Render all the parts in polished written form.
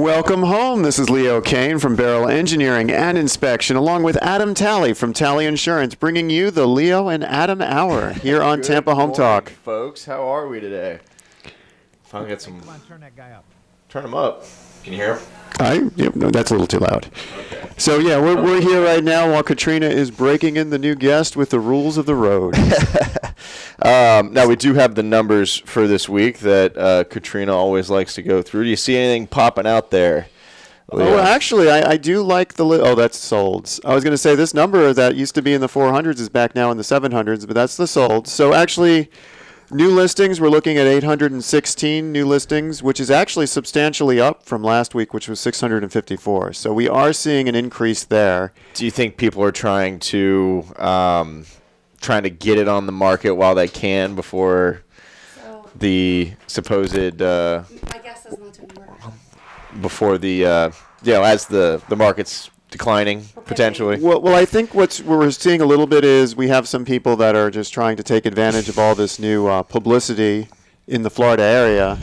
Welcome home. This is Leo Kane from Beryl Engineering and Inspection, along with Adam Talley from Talley Insurance, bringing you the Leo and Adam Hour here on Tampa Home Talk. Folks, how are we today? Finally got some. Come on, turn that guy up. Turn him up. Can you hear him? Yep, no, that's a little too loud. Okay. So, yeah, we're here right now while Katrina is breaking in the new guest with the rules of the road. Now, we do have the numbers for this week that Katrina always likes to go through. Do you see anything popping out there, Leo? Oh, actually, I do like the oh, that's solds. I was going to say this number that used to be in the 400s is back now in the 700s, but that's the solds. So, actually, new listings, we're looking at 816 new listings, which is actually substantially up from last week, which was 654. So we are seeing an increase there. Do you think people are trying to get it on the market while they can before the supposed my guess is not to work. before the as the market's declining potentially? Well, I think what we're seeing a little bit is we have some people that are just trying to take advantage of all this new publicity in the Florida area,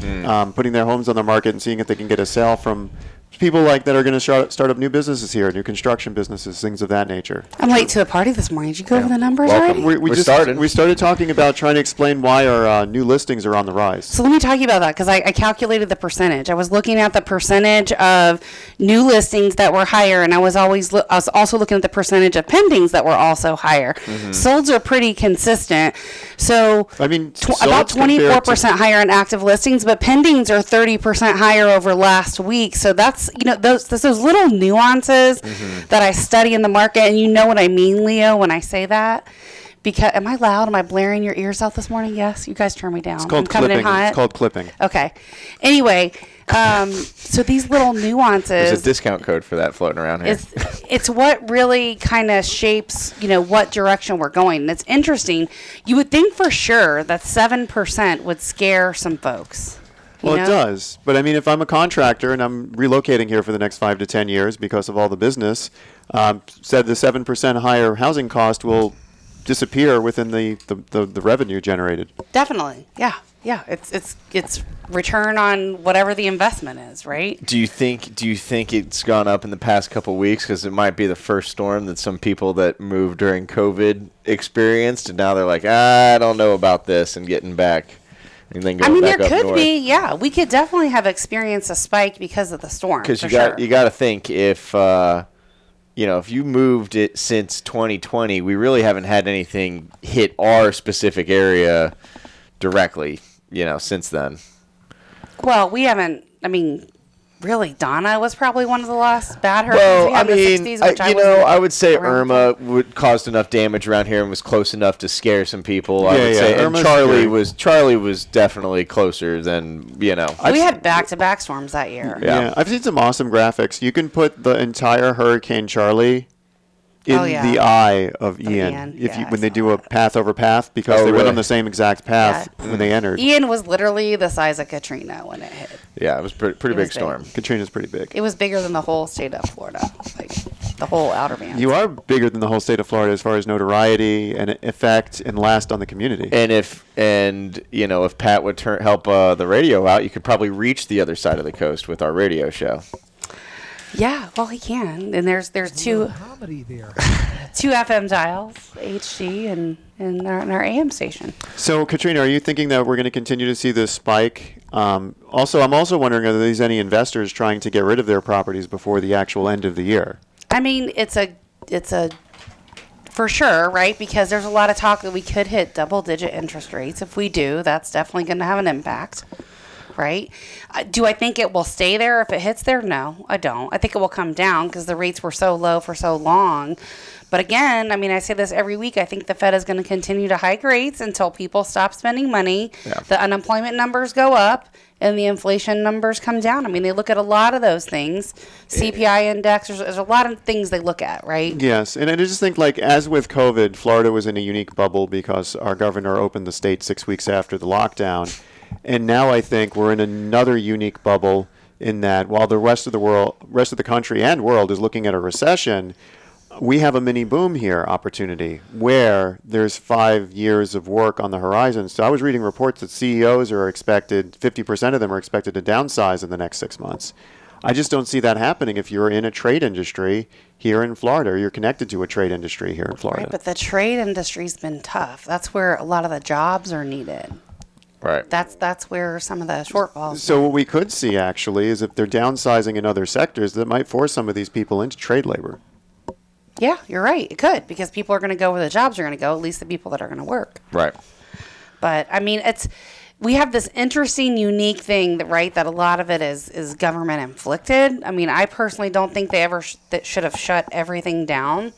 putting their homes on the market and seeing if they can get a sale from people like that are going to start up new businesses here, new construction businesses, things of that nature. I'm late to the party this morning. Did you go over the numbers Welcome. already? We started talking about trying to explain why our new listings are on the rise. So let me talk to you about that because I calculated the percentage. I was looking at the percentage of new listings that were higher, and I was also looking at the percentage of pendings that were also higher. Solds are pretty consistent. So I mean, about 24% higher in active listings, but pendings are 30% higher over last week. So that's those little nuances that I study in the market, and you know what I mean, Leo, when I say that. Because am I loud? Am I blaring your ears out this morning? Yes, you guys turn me down. It's called I'm coming clipping. in hot. It's called clipping. Okay. Anyway, so these little nuances. There's a discount code for that floating around here. It's what really kind of shapes, what direction we're going. And it's interesting. You would think for sure that 7% would scare some folks. Well, it does. But, I mean, if I'm a contractor and I'm relocating here for the next 5 to 10 years because of all the business, said the 7% higher housing cost will disappear within the revenue generated. Definitely. Yeah. Yeah. It's return on whatever the investment is, right? Do you think it's gone up in the past couple of weeks because it might be the first storm that some people that moved during COVID experienced, and now they're like, I don't know about this, and getting back? And then going back there up could north. be, yeah. We could definitely have experienced a spike because of the storm. Because you got to think if you moved it since 2020, we really haven't had anything hit our specific area directly, since then. Well, we haven't. I mean, really, Donna was probably one of the last bad hurricanes we had in the 60s, which I would say Irma caused enough damage around here and was close enough to scare some people. I would say, and Charlie was definitely closer than we had back-to-back storms that year. Yeah, I've seen some awesome graphics. You can put the entire Hurricane Charlie in the eye of Ian when they do a path over path because they went on the same exact path when they entered. Ian was literally the size of Katrina when it hit. Yeah, it was pretty big storm. Katrina's pretty big. It was bigger than the whole state of Florida, like the whole outer bands. You are bigger than the whole state of Florida as far as notoriety and effect and last on the community. And if Pat would help the radio out, you could probably reach the other side of the coast with our radio show. Yeah, well, he can. And there's two FM dials, THT and our AM station. So, Katrina, are you thinking that we're going to continue to see this spike? Also, I'm also wondering, are there any investors trying to get rid of their properties before the actual end of the year? I mean, it's a for sure, right? Because there's a lot of talk that we could hit double-digit interest rates. If we do, that's definitely going to have an impact. Right? Do I think it will stay there if it hits there? No, I don't. I think it will come down because the rates were so low for so long. But again, I mean, I say this every week. I think the Fed is going to continue to hike rates until people stop spending money. Yeah. The unemployment numbers go up and the inflation numbers come down. I mean, they look at a lot of those things. CPI index, there's a lot of things they look at, right? Yes. And I just think, as with COVID, Florida was in a unique bubble because our governor opened the state 6 weeks after the lockdown. And now I think we're in another unique bubble in that while the rest of the country and world is looking at a recession, we have a mini boom here opportunity where there's 5 years of work on the horizon. So I was reading reports that CEOs are expected, 50% of them are expected to downsize in the next 6 months. I just don't see that happening if you're in a trade industry here in Florida, or you're connected to a trade industry here in Florida. Right, but the trade industry's been tough. That's where a lot of the jobs are needed. Right. That's where some of the shortfalls. So what we could see actually is if they're downsizing in other sectors, that might force some of these people into trade labor. Yeah, you're right. It could, because people are going to go where the jobs are going to go, at least the people that are going to work. Right. But I mean, we have this interesting, unique thing that a lot of it is government inflicted. I mean, I personally don't think they ever that should have shut everything down.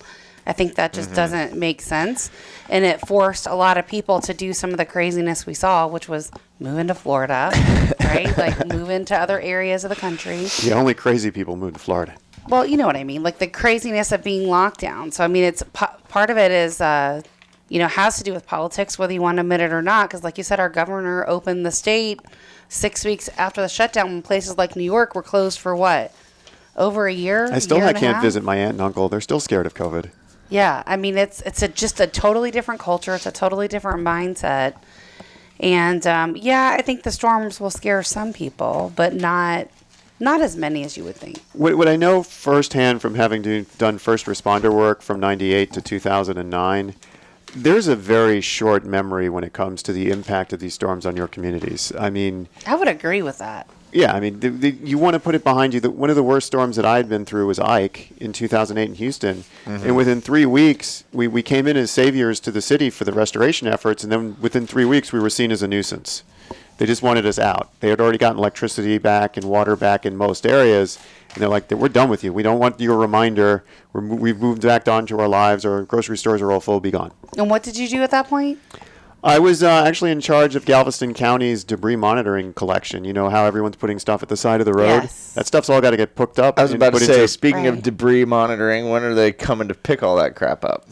I think that just doesn't make sense. And it forced a lot of people to do some of the craziness we saw, which was move into Florida, right? Like move into other areas of the country. Yeah, only crazy people move to Florida. Well, you know what I mean, like the craziness of being locked down. So, I mean, it's part of it is, has to do with politics, whether you want to admit it or not. Because like you said, our governor opened the state 6 weeks after the shutdown when places like New York were closed for what? Over a year? I can't visit my aunt and uncle. They're still scared of COVID. Yeah, I mean, it's just a totally different culture. It's a totally different mindset. And, I think the storms will scare some people, but not as many as you would think. What I know firsthand from having done first responder work from 98 to 2009, there's a very short memory when it comes to the impact of these storms on your communities. I mean, I would agree with that. Yeah, I mean, you want to put it behind you. One of the worst storms that I had been through was Ike in 2008 in Houston. And within 3 weeks, we came in as saviors to the city for the restoration efforts. And then within 3 weeks, we were seen as a nuisance. They just wanted us out. They had already gotten electricity back and water back in most areas. And they're like, we're done with you. We don't want your reminder. We've moved back on to our lives. Our grocery stores are all full. Be gone. And what did you do at that point? I was actually in charge of Galveston County's debris monitoring collection. You know how everyone's putting stuff at the side of the road? Yes. That stuff's all got to get picked up. I was about to say, speaking of Right. debris monitoring, when are they coming to pick all that crap up?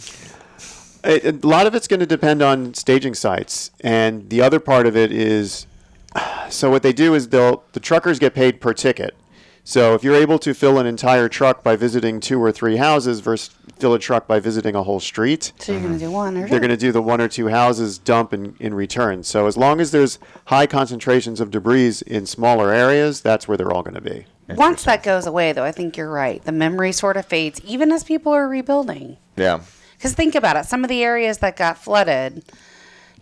A lot of it's going to depend on staging sites. And the other part of it is, so what they do is the truckers get paid per ticket. So if you're able to fill an entire truck by visiting 2 or 3 houses versus fill a truck by visiting a whole street, So you're going to do one or two? they're going to do the 1 or 2 houses dump in return. So as long as there's high concentrations of debris in smaller areas, that's where they're all going to be. Once that goes away, though, I think you're right. The memory sort of fades, even as people are rebuilding. Yeah. Because think about it. Some of the areas that got flooded,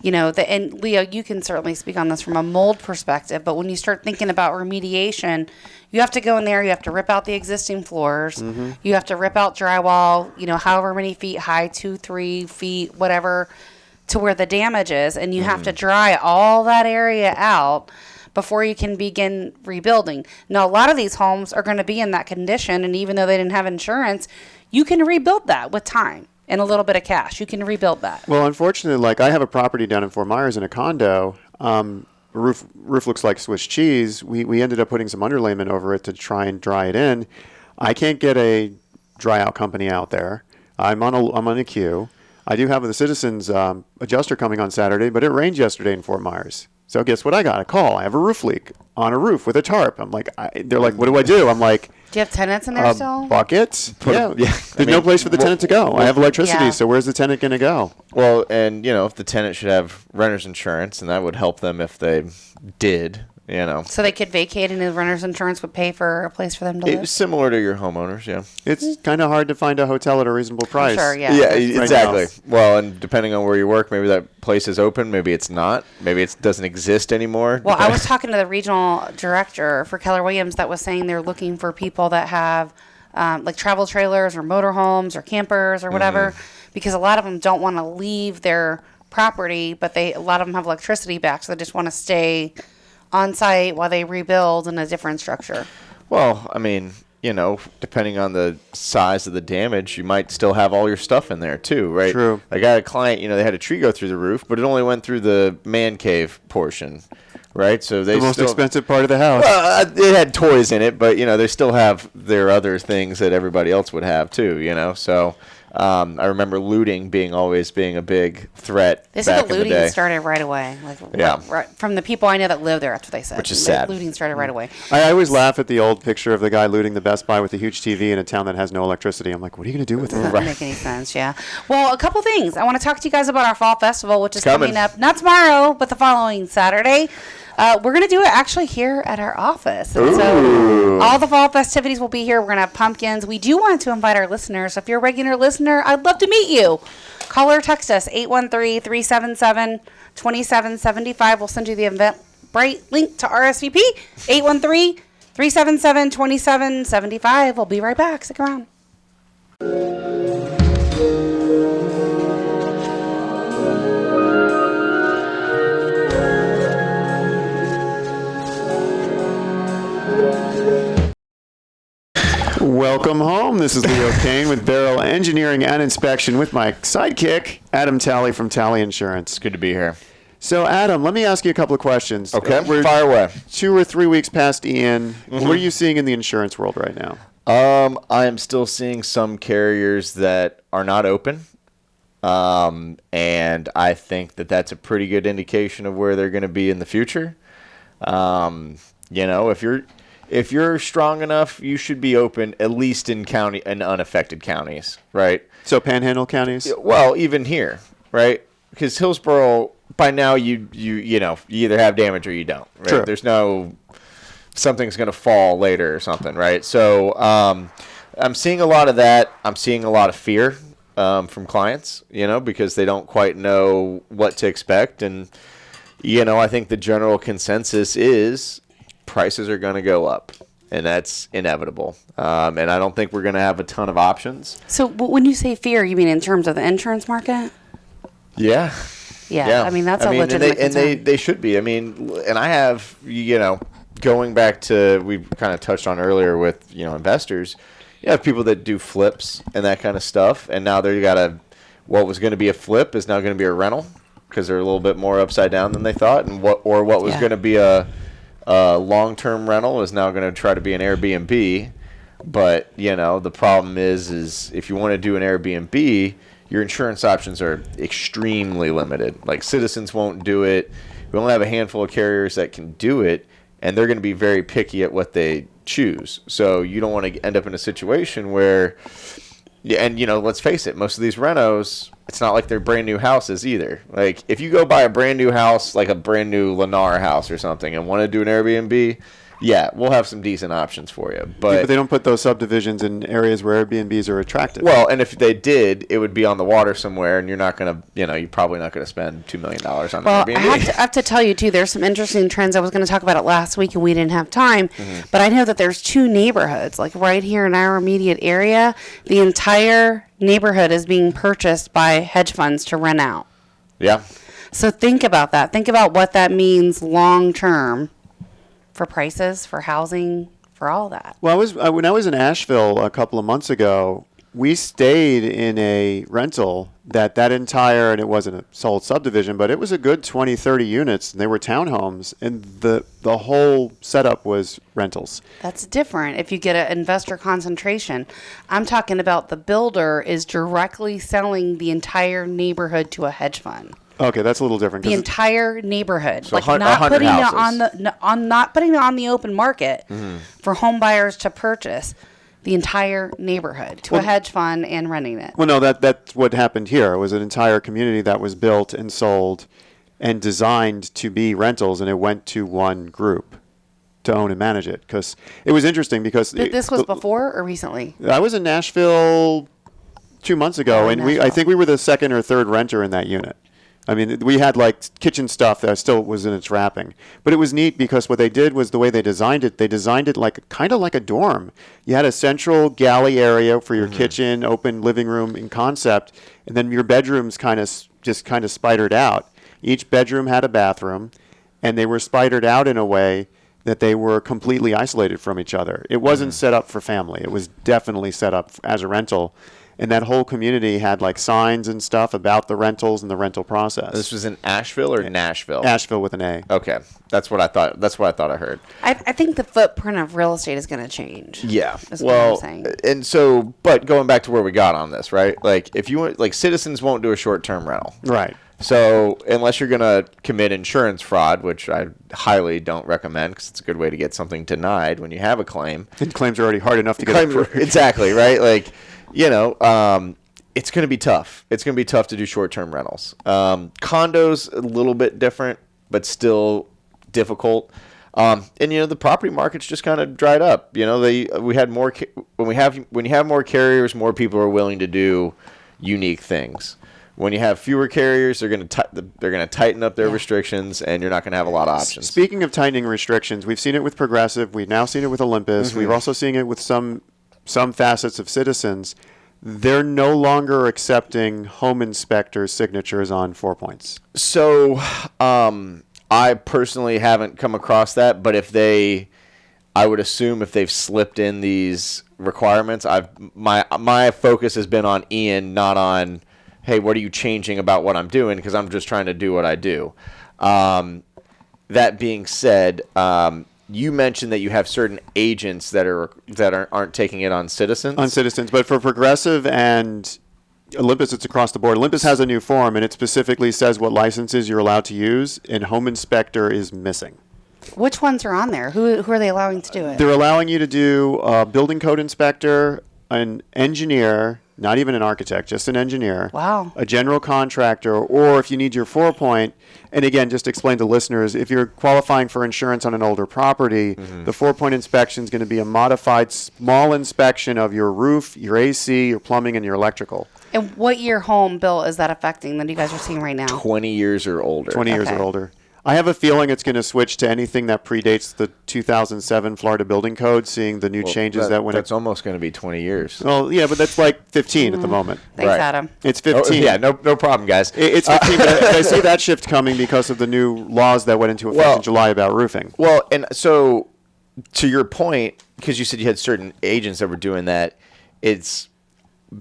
and Leo, you can certainly speak on this from a mold perspective, but when you start thinking about remediation, you have to go in there, you have to rip out the existing floors, you have to rip out drywall, however many feet high, 2, 3 feet, whatever, to where the damage is, and you have to dry all that area out before you can begin rebuilding. Now, a lot of these homes are going to be in that condition, and even though they didn't have insurance, you can rebuild that with time. And a little bit of cash. You can rebuild that. Well, unfortunately, like I have a property down in Fort Myers in a condo. Roof looks like Swiss cheese. We ended up putting some underlayment over it to try and dry it in. I can't get a dry out company out there. I'm on a queue. I do have the Citizens adjuster coming on Saturday, but it rained yesterday in Fort Myers. So guess what I got? A call. I have a roof leak on a roof with a tarp. I'm like, they're like, what do I do? I'm like, do you have tenants in there still? Buckets? Yeah. There's no place for the tenant to go. well, I have electricity, yeah. so where's the tenant going to go? Well, and, if the tenant should have renter's insurance, and that would help them if they did, So they could vacate and the renter's insurance would pay for a place for them to live? It's similar to your homeowners, yeah. It's kind of hard to find a hotel at a reasonable price. Sure, yeah. Yeah, Right exactly. now. Well, and depending on where you work, maybe that place is open, maybe it's not. Maybe it doesn't exist anymore. Well, I was talking to the regional director for Keller Williams that was saying they're looking for people that have like travel trailers or motorhomes or campers or whatever, because a lot of them don't want to leave their property, but a lot of them have electricity back, so they just want to stay on site while they rebuild in a different structure. Well, I mean, depending on the size of the damage, you might still have all your stuff in there too, right? True. I got a client, they had a tree go through the roof, but it only went through the man cave portion, right? So they The most expensive part of the house. Well, it had toys in it, but they still have their other things that everybody else would have too, So I remember looting being a big threat. They said back the in the looting day. started right away. Yeah. Right from the people I know that live there, that's what they said. Which is The sad. Looting started right away. I always laugh at the old picture of the guy looting the Best Buy with a huge TV in a town that has no electricity. I'm like, what are you going to do with it? Doesn't make any sense, yeah. Well, a couple things. I want to talk to you guys about our fall festival, which is Coming. coming up, not tomorrow, but the following Saturday. We're going to do it actually here at our office. And so all the fall festivities will be here. We're going to have pumpkins. We do want to invite our listeners. If you're a regular listener, I'd love to meet you. Call or text us, 813-377-2775. We'll send you the Eventbrite link to RSVP, 813-377-2775. We'll be right back. Stick around. Welcome home. This is Leo Kane with Beryl Engineering and Inspection with my sidekick, Adam Talley from Talley Insurance. It's good to be here. So, Adam, let me ask you a couple of questions. Okay, We're fire away. 2 or 3 weeks past Ian. What are you seeing in the insurance world right now? I am still seeing some carriers that are not open. And I think that that's a pretty good indication of where they're going to be in the future. If you're strong enough, you should be open at least in unaffected counties, right? So Panhandle counties? Well, even here, right? Because Hillsborough, by now you either have damage or you don't, right? True. There's no something's going to fall later or something, right? So I'm seeing a lot of that. I'm seeing a lot of fear from clients, because they don't quite know what to expect. And, I think the general consensus is prices are going to go up, and that's inevitable. And I don't think we're going to have a ton of options. So when you say fear, you mean in terms of the insurance market? Yeah. Yeah. I mean, that's a legitimate concern. And they should be. I mean, and I have, going back to, we kind of touched on earlier with, investors, you have people that do flips and that kind of stuff, and now they've got what was going to be a flip is now going to be a rental because they're a little bit more upside down than they thought, and what was going to be a long-term rental is now going to try to be an Airbnb. But, the problem is if you want to do an Airbnb, your insurance options are extremely limited. Like, Citizens won't do it. We only have a handful of carriers that can do it, and they're going to be very picky at what they choose. So you don't want to end up in a situation where, let's face it, most of these renos, it's not like they're brand new houses either. Like, if you go buy a brand new house, like a brand new Lennar house or something, and want to do an Airbnb, yeah, we'll have some decent options for you. But they don't put those subdivisions in areas where Airbnbs are attractive. Well, and if they did, it would be on the water somewhere, and you're not going to, you're probably not going to spend $2 million on an Airbnb. I have to tell you, too, there's some interesting trends. I was going to talk about it last week, and we didn't have time. But I know that there's 2 neighborhoods, like right here in our immediate area. The entire neighborhood is being purchased by hedge funds to rent out. Yeah. So think about that. Think about what that means long term for prices, for housing, for all that. Well, when I was in Asheville a couple of months ago, we stayed in a rental that entire, and it wasn't a sold subdivision, but it was a good 20, 30 units, and they were townhomes, and the whole setup was rentals. That's different if you get an investor concentration. I'm talking about the builder is directly selling the entire neighborhood to a hedge fund. Okay, that's a little different. The entire neighborhood, So like 100 not putting houses. it not putting it on the open market for home buyers to purchase the entire neighborhood to a hedge fund and renting it. Well, no, that's what happened here. It was an entire community that was built and sold and designed to be rentals, and it went to one group to own and manage it. Because it was interesting because This was before or recently? I was in Nashville 2 months ago, and I Nashville. think we were the second or third renter in that unit. I mean, we had like kitchen stuff that still was in its wrapping, but it was neat because what they did was the way they designed it like kind of like a dorm. You had a central galley area for your kitchen, open living room in concept, and then your bedrooms kind of spidered out. Each bedroom had a bathroom, and they were spidered out in a way that they were completely isolated from each other. It wasn't set up for family. It was definitely set up as a rental. And that whole community had like signs and stuff about the rentals and the rental process. This was in Asheville or Nashville? Asheville with an A. Okay, that's what I thought. That's what I thought I heard. I think the footprint of real estate is going to change. Yeah. Is what I'm saying. And so, but going back to where we got on this, right? Like, if you want, like, Citizens won't do a short-term rental. Right. So unless you're going to commit insurance fraud, which I highly don't recommend because it's a good way to get something denied when you have a claim. And claims are already hard enough to get approved. Exactly, right? Like, it's going to be tough. It's going to be tough to do short-term rentals. Condos, a little bit different, but still difficult. And the property market's just kind of dried up. We had more when you have more carriers, more people are willing to do unique things. When you have fewer carriers, they're going to tighten up their restrictions, and you're not going to have a lot of options. Speaking of tightening restrictions, we've seen it with Progressive. We've now seen it with Olympus. We've also seen it with some facets of Citizens. They're no longer accepting home inspector signatures on 4 points. So, I personally haven't come across that, but I would assume if they've slipped in these requirements, my focus has been on Ian, not on, hey, what are you changing about what I'm doing? Because I'm just trying to do what I do. That being said, you mentioned that you have certain agents that aren't taking it on Citizens. On Citizens, but for Progressive and Olympus, it's across the board. Olympus has a new form, and it specifically says what licenses you're allowed to use, and home inspector is missing. Which ones are on there? Who are they allowing to do it? They're allowing you to do a building code inspector, an engineer, not even an architect, just an engineer. Wow. A general contractor, or if you need your 4-point, and again, just to explain to listeners, if you're qualifying for insurance on an older property, the 4-point inspection is going to be a modified small inspection of your roof, your AC, your plumbing, and your electrical. And what year home bill is that affecting that you guys are seeing right now? 20 years or older. 20 years or older. I have a feeling it's going to switch to anything that predates the 2007 Florida Building Code, seeing the new changes that went. That's almost going to be 20 years. Well, yeah, but that's like 15 at the moment. Thanks, Right. Adam. It's 15. Oh, yeah, no problem, guys. It's 15, but I see that shift coming because of the new laws that went into effect in July about roofing. Well, and so to your point, because you said you had certain agents that were doing that, it's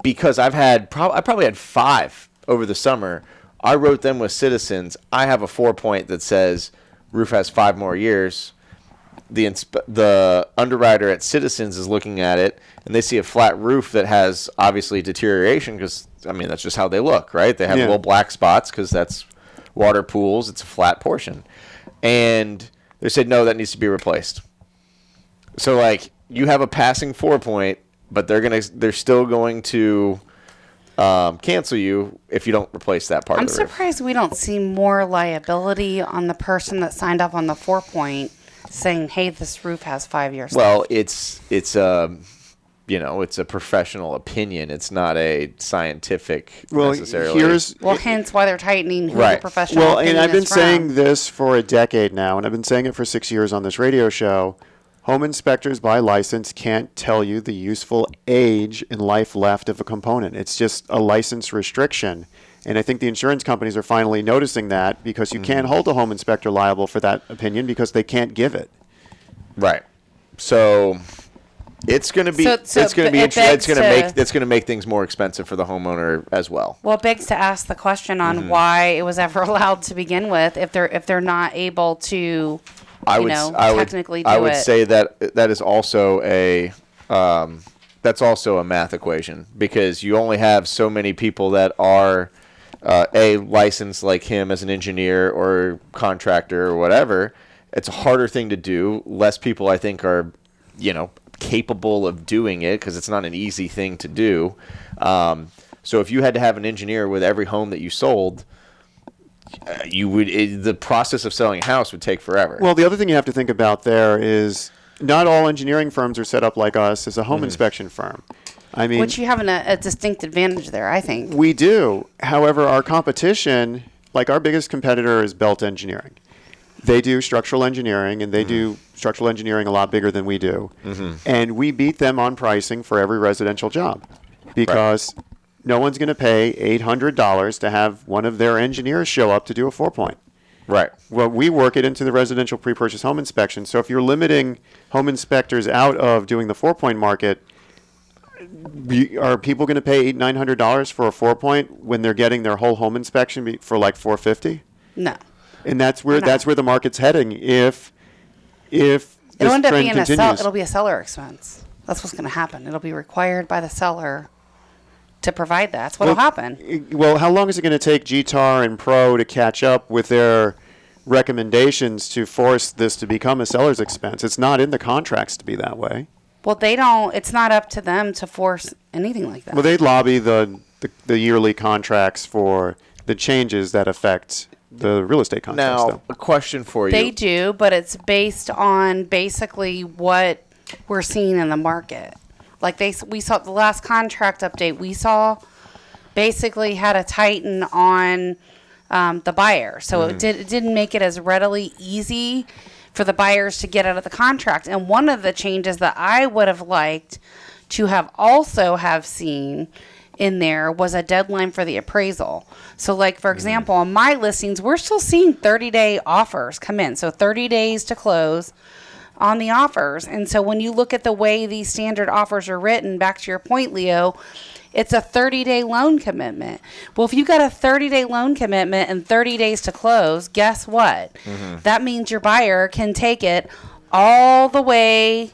because I probably had 5 over the summer. I wrote them with Citizens. I have a 4-point that says roof has 5 more years. The underwriter at Citizens is looking at it, and they see a flat roof that has obviously deterioration because, that's just how they look, right? They have little black spots because that's water pools. It's a flat portion. And they said, no, that needs to be replaced. So, you have a passing 4-point, but they're still going to cancel you if you don't replace that part I'm of the roof. surprised we don't see more liability on the person that signed up on the 4-point saying, hey, this roof has 5 years Well, left. it's a professional opinion. It's not a scientific necessarily. Hence why they're tightening who Right. the professional Well, opinion and I've been is from. saying this for a decade now, and I've been saying it for 6 years on this radio show. Home inspectors by license can't tell you the useful age and life left of a component. It's just a license restriction. And I think the insurance companies are finally noticing that because you can't hold a home inspector liable for that opinion because they can't give it. Right. So it's going to be it's going to make things more expensive for the homeowner as well. Well, it begs to ask the question on why it was ever allowed to begin with if they're not able to technically do it. I would say that is also that's also a math equation because you only have so many people that are licensed like him as an engineer or contractor or whatever. It's a harder thing to do. Less people, I think, are capable of doing it because it's not an easy thing to do. So if you had to have an engineer with every home that you sold, the process of selling a house would take forever. Well, the other thing you have to think about there is not all engineering firms are set up like us as a home inspection firm. Which you have a distinct advantage there, I think. We do. However, our competition, like our biggest competitor is Belt Engineering. They do structural engineering, and they do structural engineering a lot bigger than we do. And we beat them on pricing for every residential job because no one's going to pay $800 to have one of their engineers show up to do a 4-point. Right. Well, we work it into the residential pre-purchase home inspection. So if you're limiting home inspectors out of doing the 4-point market, are people going to pay $800-900 for a 4-point when they're getting their whole home inspection for like $450? No. And that's where the market's heading. If this it'll end up trend being continues. it'll be a seller expense. That's what's going to happen. It'll be required by the seller to provide that. That's what'll happen. Well, how long is it going to take GTAR and Pro to catch up with their recommendations to force this to become a seller's expense? It's not in the contracts to be that way. Well, they don't. It's not up to them to force anything like that. Well, they lobby the yearly contracts for the changes that affect the real estate context. Now, though. a question for you. They do, but it's based on basically what we're seeing in the market. Like we saw the last contract update we saw basically had a tighten on the buyer. So it didn't make it as readily easy for the buyers to get out of the contract. And one of the changes that I would have liked to have seen in there was a deadline for the appraisal. So like, for example, on my listings, we're still seeing 30-day offers come in. So 30 days to close on the offers. And so when you look at the way these standard offers are written, back to your point, Leo, it's a 30-day loan commitment. Well, if you got a 30-day loan commitment and 30 days to close, guess what? That means your buyer can take it all the way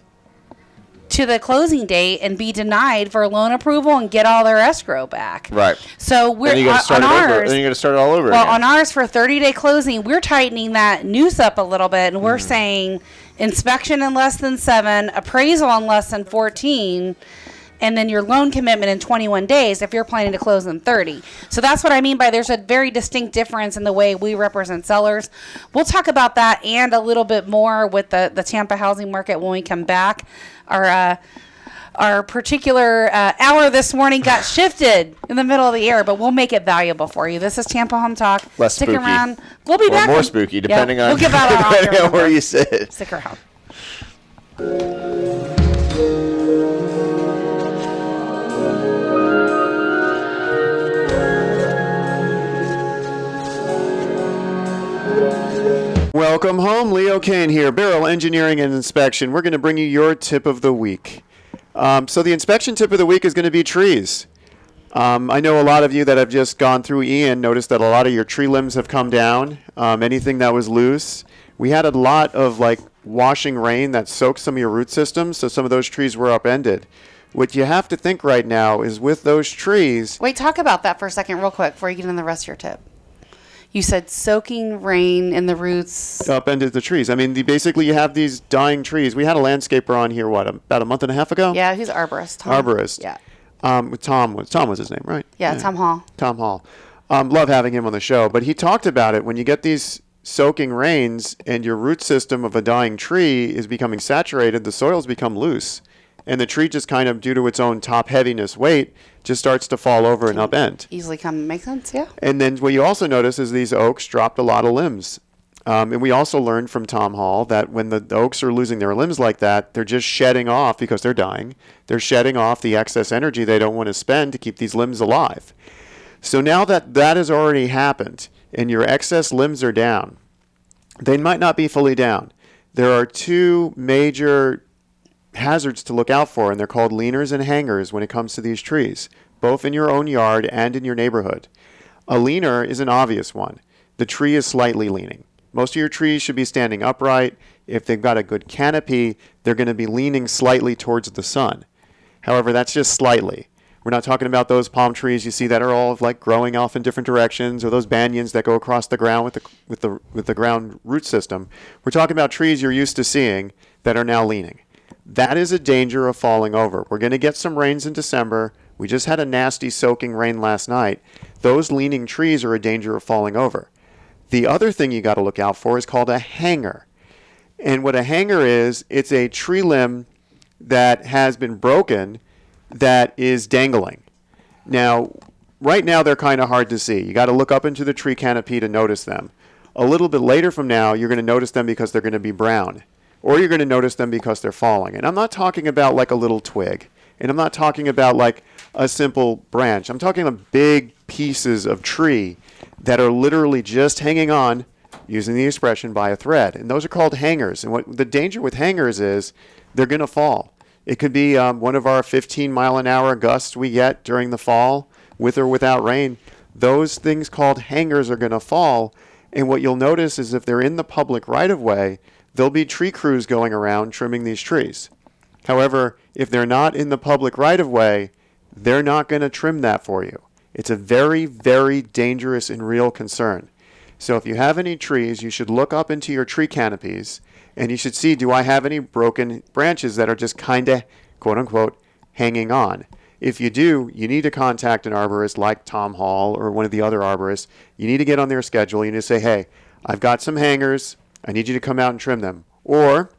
to the closing date and be denied for loan approval and get all their escrow back. Right. So we're Then you got to start on it over. ours. Then you got to start it all over. Well, again. on ours for 30-day closing, we're tightening that noose up a little bit, and we're saying inspection in less than 7, appraisal in less than 14, and then your loan commitment in 21 days if you're planning to close in 30. So that's what I mean by there's a very distinct difference in the way we represent sellers. We'll talk about that and a little bit more with the Tampa housing market when we come back. Our particular hour this morning got shifted in the middle of the air, but we'll make it valuable for you. This is Tampa Home Talk. Less Stick spooky. around. We'll be or back. more spooky, depending on, we'll give out our depending on where you sit. Stick around. Welcome home, Leo Kane here, Beryl Engineering and Inspection. We're going to bring you your tip of the week. So the inspection tip of the week is going to be trees. I know a lot of you that have just gone through Ian noticed that a lot of your tree limbs have come down, anything that was loose. We had a lot of washing rain that soaked some of your root systems, so some of those trees were upended. What you have to think right now is with those trees... Wait, talk about that for a second real quick before you get in the rest of your tip. You said soaking rain in the roots. Upended the trees. I mean, basically you have these dying trees. We had a landscaper on here, about a month and a half ago? Yeah, he's arborist. Tom. Arborist. Yeah. Tom was his name, right? Yeah, Tom Hall. Tom Hall. Love having him on the show. But he talked about it. When you get these soaking rains and your root system of a dying tree is becoming saturated, the soils become loose. And the tree just kind of, due to its own top heaviness weight, just starts to fall over and upend. Easily come, make sense, yeah. And then what you also notice is these oaks dropped a lot of limbs. And we also learned from Tom Hall that when the oaks are losing their limbs like that, they're just shedding off, because they're dying, they're shedding off the excess energy they don't want to spend to keep these limbs alive. So now that that has already happened and your excess limbs are down, they might not be fully down. There are two major hazards to look out for, and they're called leaners and hangers when it comes to these trees, both in your own yard and in your neighborhood. A leaner is an obvious one. The tree is slightly leaning. Most of your trees should be standing upright. If they've got a good canopy, they're going to be leaning slightly towards the sun. However, that's just slightly. We're not talking about those palm trees you see that are all growing off in different directions, or those banyans that go across the ground with the ground root system. We're talking about trees you're used to seeing that are now leaning. That is a danger of falling over. We're going to get some rains in December. We just had a nasty soaking rain last night. Those leaning trees are a danger of falling over. The other thing you got to look out for is called a hanger. And what a hanger is, it's a tree limb that has been broken that is dangling. Now, right now they're kind of hard to see. You got to look up into the tree canopy to notice them. A little bit later from now, you're going to notice them because they're going to be brown. Or you're going to notice them because they're falling. And I'm not talking about a little twig. And I'm not talking about a simple branch. I'm talking about big pieces of tree that are literally just hanging on, using the expression, by a thread. And those are called hangers. And what the danger with hangers is they're going to fall. It could be one of our 15-mile-an-hour gusts we get during the fall, with or without rain. Those things called hangers are going to fall. And what you'll notice is if they're in the public right-of-way, there'll be tree crews going around trimming these trees. However, if they're not in the public right-of-way, they're not going to trim that for you. It's a very, very dangerous and real concern. So if you have any trees, you should look up into your tree canopies, and you should see, do I have any broken branches that are just kind of, quote-unquote, hanging on? If you do, you need to contact an arborist like Tom Hall or one of the other arborists. You need to get on their schedule. You need to say, hey, I've got some hangers. I need you to come out and trim them. Or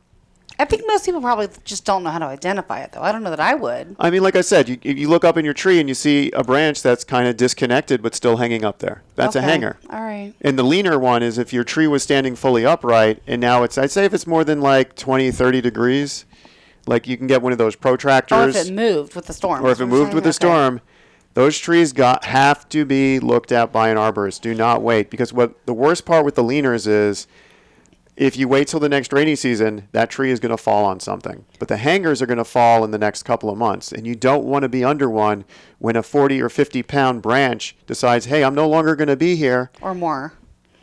I think most people probably just don't know how to identify it, though. I don't know that I would. I mean, like I said, you look up in your tree and you see a branch that's kind of disconnected but still hanging up there. That's a hanger. All right. And the leaner one is if your tree was standing fully upright and now it's, I'd say if it's more than like 20, 30 degrees, like you can get one of those protractors. Or if it moved with the storm. Or if it moved with the storm, those trees have to be looked at by an arborist. Do not wait, because what the worst part with the leaners is if you wait till the next rainy season, that tree is going to fall on something. But the hangers are going to fall in the next couple of months, and you don't want to be under one when a 40 or 50 pound branch decides, hey, I'm no longer going to be here. Or more.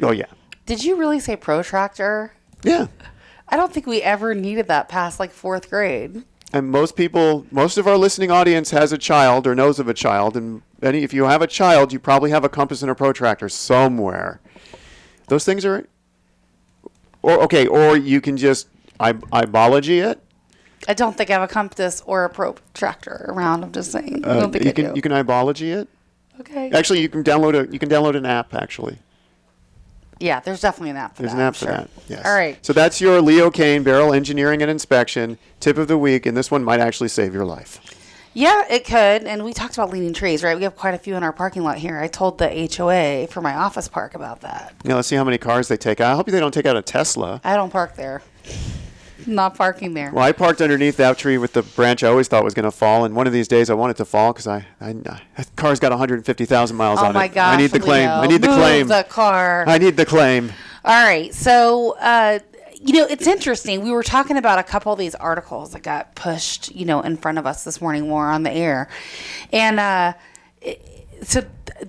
Oh, yeah. Did you really say protractor? Yeah. I don't think we ever needed that past like 4th grade. And most of our listening audience has a child or knows of a child. And if you have a child, you probably have a compass and a protractor somewhere. Those things are, or you can just eyebology it. I don't think I have a compass or a protractor around. I'm just saying. I don't think I do. You can eyebology it. Okay. Actually, you can download an app, actually. Yeah, there's definitely an app for There's that. an app for sure. that. Yes. All right. So that's your Leo Kane Beryl Engineering and Inspection tip of the week, and this one might actually save your life. Yeah, it could. And we talked about leaning trees, right? We have quite a few in our parking lot here. I told the HOA for my office park about that. Yeah, let's see how many cars they take out. I hope they don't take out a Tesla. I don't park there. Not parking there. Well, I parked underneath that tree with the branch I always thought was going to fall, and one of these days I want it to fall because that car's got 150,000 miles on it. Oh my gosh! I need the claim. Leo, I need the claim. Move the car. I need the claim. All right. So, it's interesting. We were talking about a couple of these articles that got pushed, in front of us this morning while we're on the air. And so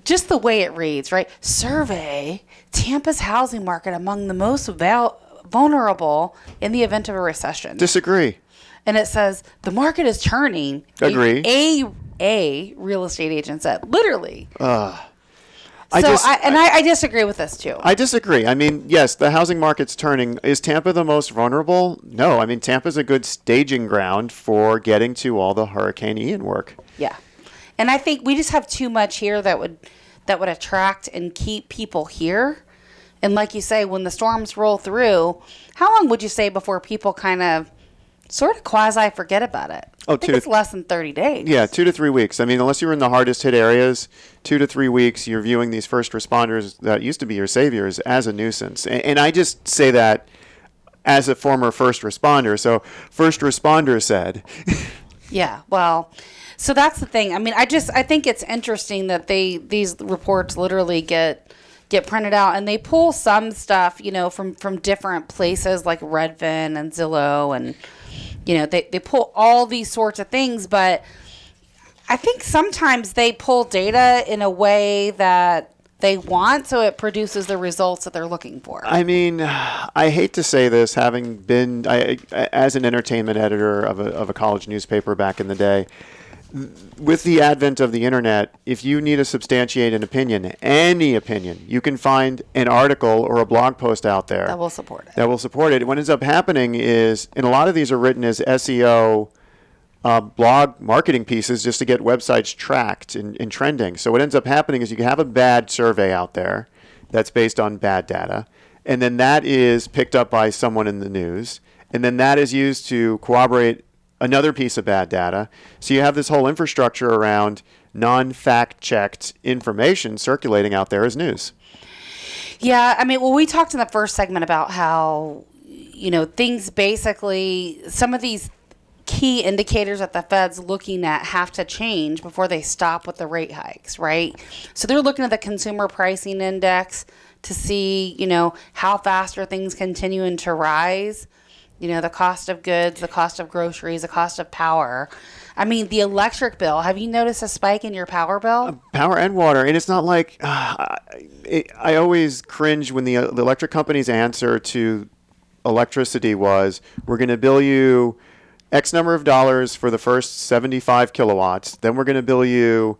just the way it reads, right? Survey Tampa's housing market among the most vulnerable in the event of a recession. Disagree. And it says the market is turning. Agree. A real estate agent said, literally. I disagree with this too. I disagree. I mean, yes, the housing market's turning. Is Tampa the most vulnerable? No. I mean, Tampa's a good staging ground for getting to all the Hurricane Ian work. Yeah. And I think we just have too much here that would attract and keep people here. And like you say, when the storms roll through, how long would you say before people kind of sort of quasi forget about it? I think it's less than 30 days. Yeah, 2 to 3 weeks. I mean, unless you're in the hardest hit areas, 2 to 3 weeks, you're viewing these first responders that used to be your saviors as a nuisance. And I just say that as a former first responder. So first responder said. Yeah, well, so that's the thing. I mean, I think it's interesting that these reports literally get printed out and they pull some stuff, from different places like Redfin and Zillow and, they pull all these sorts of things, but I think sometimes they pull data in a way that they want, so it produces the results that they're looking for. I mean, I hate to say this, having been as an entertainment editor of a college newspaper back in the day, with the advent of the internet, if you need to substantiate an opinion, any opinion, you can find an article or a blog post out there that will support it. What ends up happening is, and a lot of these are written as SEO blog marketing pieces just to get websites tracked and trending. So what ends up happening is you can have a bad survey out there that's based on bad data, and then that is picked up by someone in the news, and then that is used to corroborate another piece of bad data. So you have this whole infrastructure around non-fact checked information circulating out there as news. Yeah, I mean, well, we talked in the first segment about how, things basically, some of these key indicators that the Fed's looking at have to change before they stop with the rate hikes, right? So they're looking at the consumer pricing index to see, how fast are things continuing to rise. The cost of goods, the cost of groceries, the cost of power. I mean, the electric bill. Have you noticed a spike in your power bill? Power and water. And it's not like I always cringe when the electric company's answer to electricity was, we're going to bill you X number of dollars for the first 75 kilowatts. Then we're going to bill you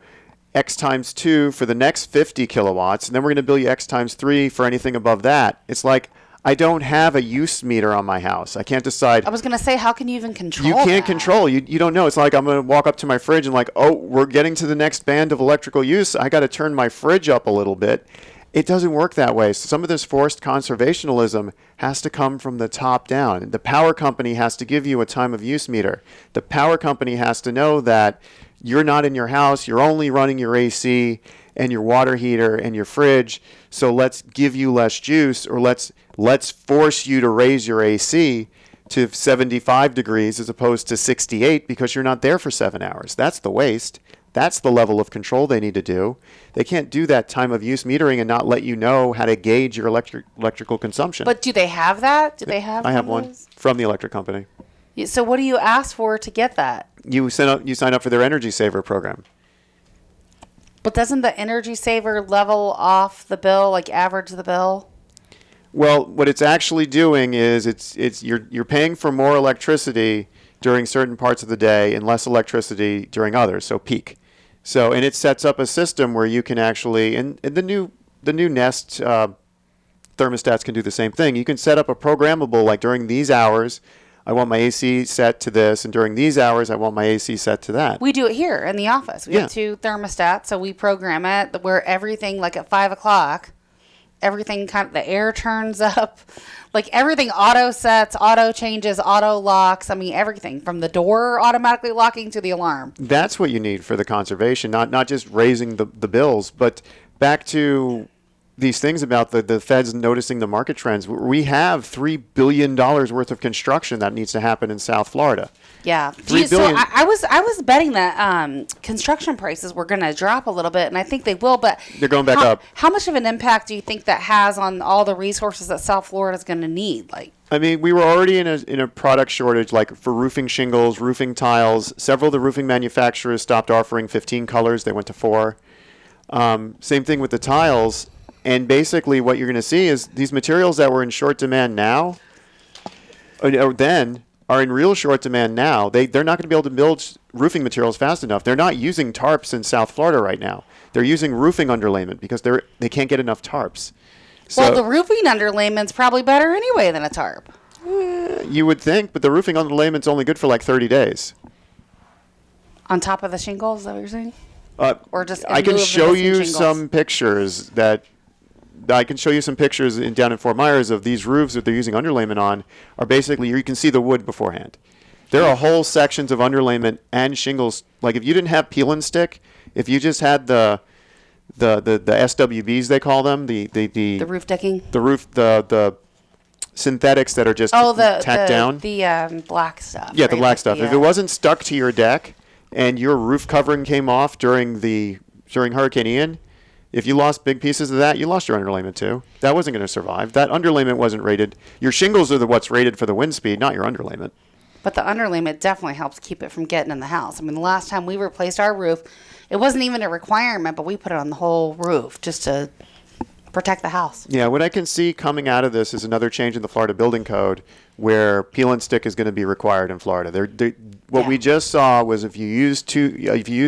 X times 2 for the next 50 kilowatts. And then we're going to bill you X times 3 for anything above that. It's like, I don't have a use meter on my house. I can't decide. I was going to say, how can you even control You can't that? control. You don't know. It's like I'm going to walk up to my fridge and like, oh, we're getting to the next band of electrical use. I got to turn my fridge up a little bit. It doesn't work that way. So some of this forced conservationalism has to come from the top down. The power company has to give you a time of use meter. The power company has to know that you're not in your house. You're only running your AC and your water heater and your fridge. So let's give you less juice, or let's force you to raise your AC to 75 degrees as opposed to 68 because you're not there for 7 hours. That's the waste. That's the level of control they need to do. They can't do that time of use metering and not let you know how to gauge your electrical consumption. But do they have that? Do they have I have one of one those? from the electric company. So what do you ask for to get that? You sign up for their Energy Saver program. But doesn't the Energy Saver level off the bill, like average the bill? Well, what it's actually doing is you're paying for more electricity during certain parts of the day and less electricity during others, so peak. So, and it sets up a system where you can actually, and the new Nest thermostats can do the same thing. You can set up a programmable, like during these hours, I want my AC set to this, and during these hours, I want my AC set to that. We do it here in the office. We have 2 thermostats, so we program it where everything, like at 5 o'clock, everything the air turns up, like everything auto sets, auto changes, auto locks. I mean, everything from the door automatically locking to the alarm. That's what you need for the conservation, not just raising the bills, but back to these things about the feds noticing the market trends. We have $3 billion worth of construction that needs to happen in South Florida. Yeah. $3 billion. So I was betting that construction prices were going to drop a little bit, and I think they will. But They're going back up. How much of an impact do you think that has on all the resources that South Florida is going to need? Like, I mean, we were already in a product shortage, like for roofing shingles, roofing tiles. Several of the roofing manufacturers stopped offering 15 colors. They went to 4. Same thing with the tiles. And basically what you're going to see is these materials that were in short demand now, or then, are in real short demand now. They're not going to be able to build roofing materials fast enough. They're not using tarps in South Florida right now. They're using roofing underlayment because they can't get enough tarps. So, well, the roofing underlayment's probably better anyway than a tarp. You would think, but the roofing underlayment's only good for like 30 days. On top of the shingles, is that what you're saying? Or just in I can lieu of the show missing you shingles? some pictures down in Fort Myers of these roofs that they're using underlayment on. Are basically, you can see the wood beforehand. There are whole sections of underlayment and shingles. Like if you didn't have peel and stick, if you just had the SWBs, they call them, the roof decking, the synthetics that are just tacked down. The black stuff. Yeah, right? the black stuff. Yeah. If it wasn't stuck to your deck and your roof covering came off during Hurricane Ian, if you lost big pieces of that, you lost your underlayment too. That wasn't going to survive. That underlayment wasn't rated. Your shingles are what's rated for the wind speed, not your underlayment. But the underlayment definitely helps keep it from getting in the house. I mean, the last time we replaced our roof, it wasn't even a requirement, but we put it on the whole roof just to protect the house. Yeah, what I can see coming out of this is another change in the Florida building code where peel and stick is going to be required in Florida. What we just saw was if you use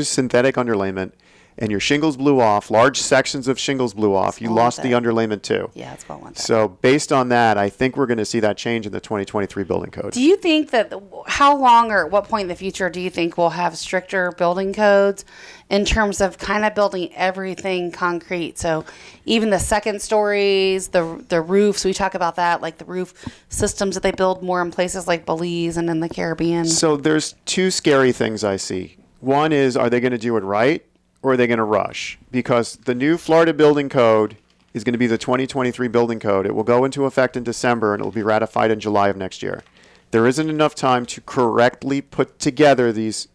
synthetic underlayment and your shingles blew off, large sections of shingles blew off, you lost the underlayment too. Yeah, that's what I want. So based on that, I think we're going to see that change in the 2023 building code. Do you think that how long or at what point in the future do you think we'll have stricter building codes in terms of kind of building everything concrete? So even the second stories, the roofs, we talk about that, like the roof systems that they build more in places like Belize and in the Caribbean. So there's 2 scary things I see. One is, are they going to do it right? Or are they going to rush? Because the new Florida building code is going to be the 2023 building code. It will go into effect in December, and it will be ratified in July of next year. There isn't enough time to correctly put together these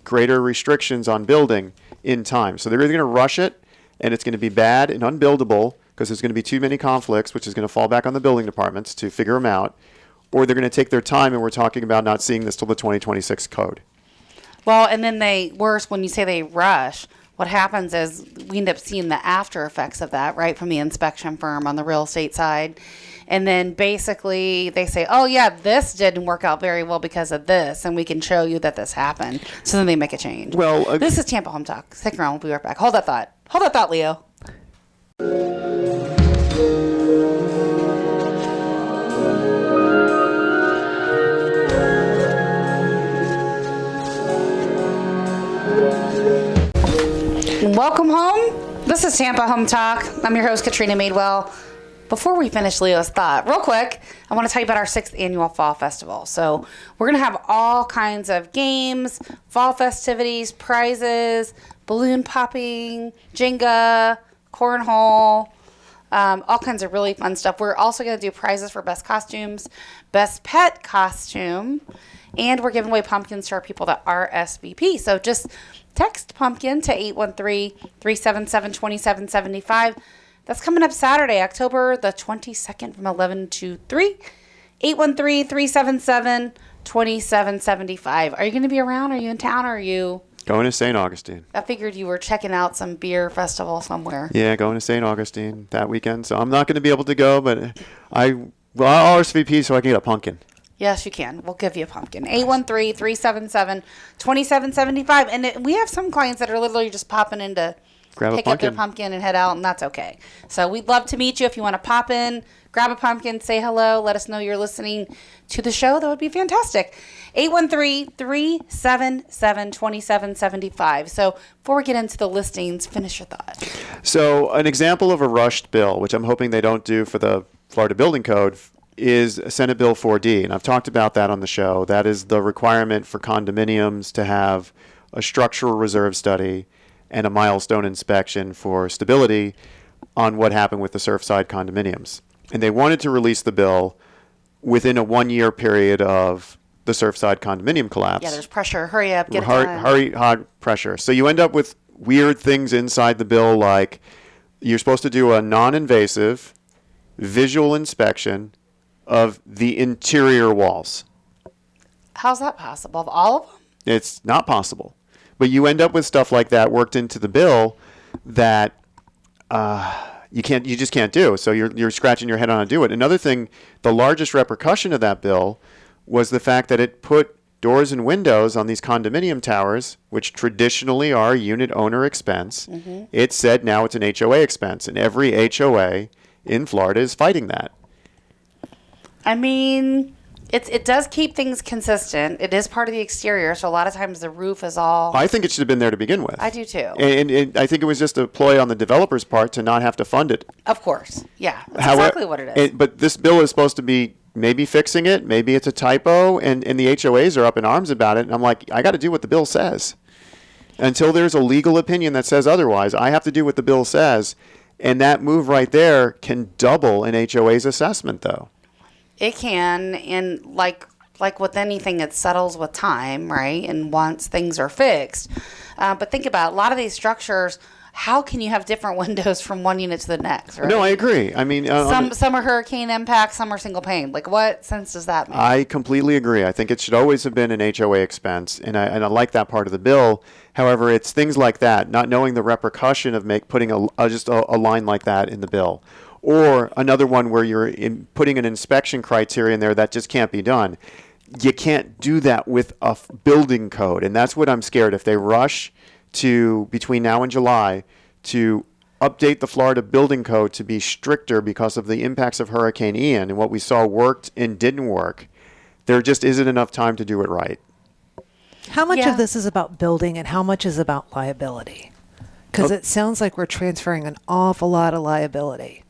greater restrictions on building in time. So they're either going to rush it, and it's going to be bad and unbuildable because there's going to be too many conflicts, which is going to fall back on the building departments to figure them out, or they're going to take their time, and we're talking about not seeing this till the 2026 code. Well, and then when you say they rush, what happens is we end up seeing the after effects of that, right, from the inspection firm on the real estate side. And then basically they say, oh, yeah, this didn't work out very well because of this, and we can show you that this happened. So then they make a change. Well, this is Tampa Home Talk. Stick around. We'll be right back. Hold that thought, Leo. Welcome home. This is Tampa Home Talk. I'm your host, Katrina Madewell. Before we finish Leo's thought, real quick, I want to tell you about our 6th annual Fall Festival. So we're going to have all kinds of games, fall festivities, prizes, balloon popping, Jenga, cornhole, all kinds of really fun stuff. We're also going to do prizes for best costumes, best pet costume, and we're giving away pumpkins to our people that RSVP. So just text pumpkin to 813-377-2775. That's coming up Saturday, October the 22nd from 11 to 3. 813-377-2775. Are you going to be around? Are you in town? Or are you... Going to St. Augustine. I figured you were checking out some beer festival somewhere. Yeah, going to St. Augustine that weekend. So I'm not going to be able to go, but I'll RSVP so I can get a pumpkin. Yes, you can. We'll give you a pumpkin. 813-377-2775. And we have some clients that are literally just popping in to pick up their pumpkin and head out, and that's okay. So we'd love to meet you. If you want to pop in, grab a pumpkin, say hello, let us know you're listening to the show. That would be fantastic. 813-377-2775. So before we get into the listings, finish your thought. So an example of a rushed bill, which I'm hoping they don't do for the Florida Building Code, is Senate Bill 4D. And I've talked about that on the show. That is the requirement for condominiums to have a structural reserve study and a milestone inspection for stability on what happened with the Surfside condominiums. And they wanted to release the bill within a 1-year period of the Surfside condominium collapse. Yeah, there's pressure. Hurry up, get it done. Hard pressure. So you end up with weird things inside the bill, like you're supposed to do a non-invasive visual inspection of the interior walls. How's that possible? Of all of them? It's not possible. But you end up with stuff like that worked into the bill that you just can't do. So you're scratching your head on how to do it. Another thing, the largest repercussion of that bill was the fact that it put doors and windows on these condominium towers, which traditionally are unit owner expense. Mm-hmm. It said now it's an HOA expense, and every HOA in Florida is fighting that. I mean, it does keep things consistent. It is part of the exterior, so a lot of times the roof is all... I think it should have been there to begin with. I do too. And I think it was just a ploy on the developer's part to not have to fund it. Of course. Yeah, that's exactly what it is. But this bill is supposed to be maybe fixing it, maybe it's a typo, and the HOAs are up in arms about it. And I'm like, I got to do what the bill says. Until there's a legal opinion that says otherwise, I have to do what the bill says. And that move right there can double an HOA's assessment, though. It can, and like with anything, it settles with time, right? And once things are fixed. But think about it, a lot of these structures, how can you have different windows from one unit to the next, right? No, I agree. I mean... some are hurricane impact, some are single pane. Like, what sense does that make? I completely agree. I think it should always have been an HOA expense, and I like that part of the bill. However, it's things like that, not knowing the repercussion of putting just a line like that in the bill. Or another one where you're putting an inspection criteria in there that just can't be done. You can't do that with a building code. And that's what I'm scared. If they rush to, between now and July, to update the Florida building code to be stricter because of the impacts of Hurricane Ian and what we saw worked and didn't work, there just isn't enough time to do it right. How much of this is about building and how much is about liability? Because it sounds like we're transferring an awful lot of liability.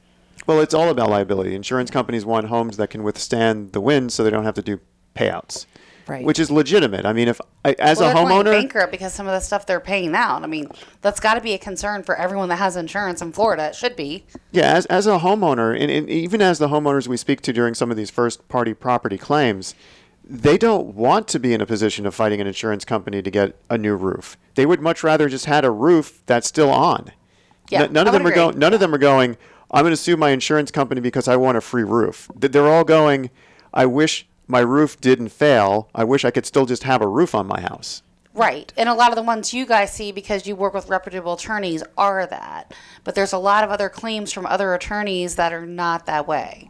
Well, it's all about liability. Insurance companies want homes that can withstand the wind so they don't have to do payouts, right? Which is legitimate. I mean, as a they're homeowner... going bankrupt because some of the stuff they're paying out. I mean, that's got to be a concern for everyone that has insurance in Florida. It should be. Yeah, as a homeowner, and even as the homeowners we speak to during some of these first-party property claims, they don't want to be in a position of fighting an insurance company to get a new roof. They would much rather just had a roof that's still on. Yeah, None of them are going, I'm going to sue my insurance company because I want a free roof. They're all going, I wish my roof didn't fail. I wish I could still just have a roof on my house. Right. And a lot of the ones you guys see because you work with reputable attorneys are that. But there's a lot of other claims from other attorneys that are not that way.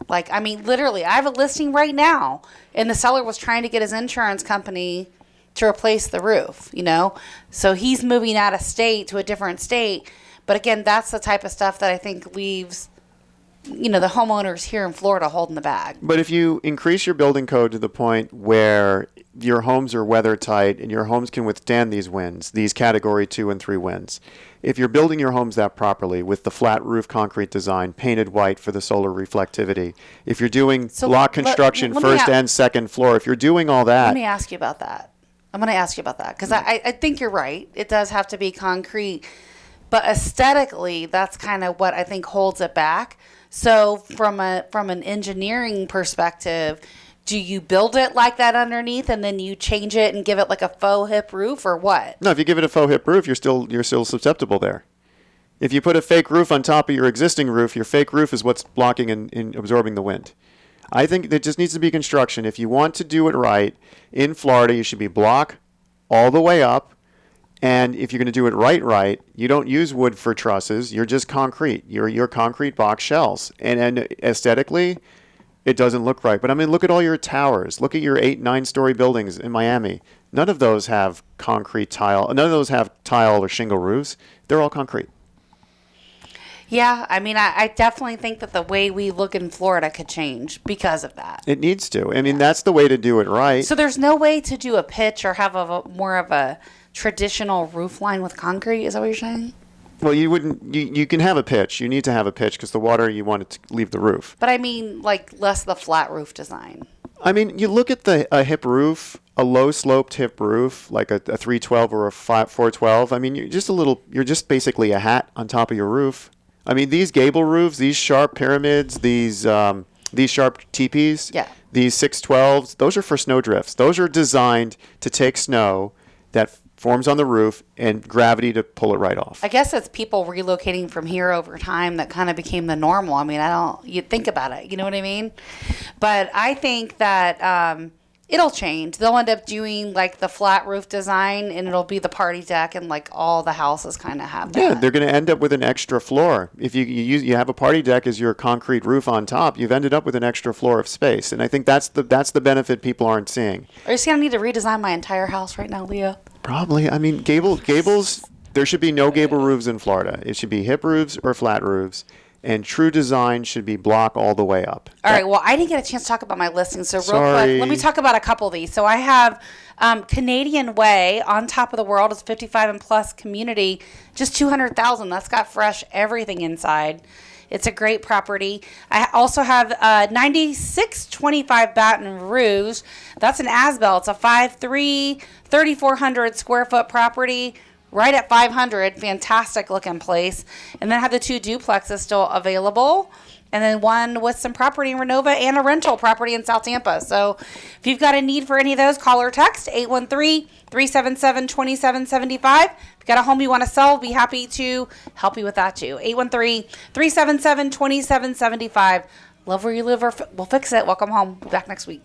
Like, I mean, literally, I have a listing right now, and the seller was trying to get his insurance company to replace the roof, you know? So he's moving out of state to a different state. But again, that's the type of stuff that I think leaves the homeowners here in Florida holding the bag. But if you increase your building code to the point where your homes are weather tight and your homes can withstand these winds, these category 2 and 3 winds, if you're building your homes that properly with the flat roof concrete design, painted white for the solar reflectivity, if you're doing block construction first and second floor, if you're doing all that. Let me ask you about that. I'm going to ask you about that because I think you're right. It does have to be concrete. But aesthetically, that's kind of what I think holds it back. So from an engineering perspective, do you build it like that underneath and then you change it and give it like a faux hip roof or what? No, if you give it a faux hip roof, you're still susceptible there. If you put a fake roof on top of your existing roof, your fake roof is what's blocking and absorbing the wind. I think there just needs to be construction. If you want to do it right, in Florida, you should be block all the way up. And if you're going to do it right, you don't use wood for trusses. You're just concrete. You're concrete box shells. And aesthetically, it doesn't look right. But I mean, look at all your towers. Look at your 8-9-story buildings in Miami. None of those have concrete tile. None of those have tile or shingle roofs. They're all concrete. Yeah, I mean, I definitely think that the way we look in Florida could change because of that. It needs to. I mean, that's the way to do it right. So there's no way to do a pitch or have more of a traditional roof line with concrete, is that what you're saying? Well, you wouldn't. You can have a pitch. You need to have a pitch because the water, you want it to leave the roof. But I mean, like less the flat roof design. I mean, you look at a hip roof, a low sloped hip roof, like a 312 or a 412. I mean, you're just basically a hat on top of your roof. I mean, these gable roofs, these sharp pyramids, these sharp teepees, these 612s, those are for snow drifts. Those are designed to take snow that forms on the roof and gravity to pull it right off. I guess it's people relocating from here over time that kind of became the normal. I mean, you think about it, you know what I mean? But I think that it'll change. They'll end up doing like the flat roof design and it'll be the party deck and like all the houses kind of have that. Yeah, they're going to end up with an extra floor. If you have a party deck as your concrete roof on top, you've ended up with an extra floor of space. And I think that's the benefit people aren't seeing. Are you just going to need to redesign my entire house right now, Leah? Probably. I mean, gables, there should be no gable roofs in Florida. It should be hip roofs or flat roofs. And true design should be block all the way up. All right. Well, I didn't get a chance to talk about my listing. So real quick, let me talk about a couple of these. So I have Canadian Way on top of the world. It's 55 and plus community, just $200,000. That's got fresh everything inside. It's a great property. I also have 9625 Baton Rouge. That's an Asbel. It's a 5'3", 3,400 square foot property. Right at 500, fantastic looking place. And then I have the 2 duplexes still available. And then one with some property in Renova and a rental property in South Tampa. So if you've got a need for any of those, call or text 813-377-2775. If you've got a home you want to sell, we'll be happy to help you with that too. 813-377-2775. Love where you live or we'll fix it. Welcome home. Be back next week.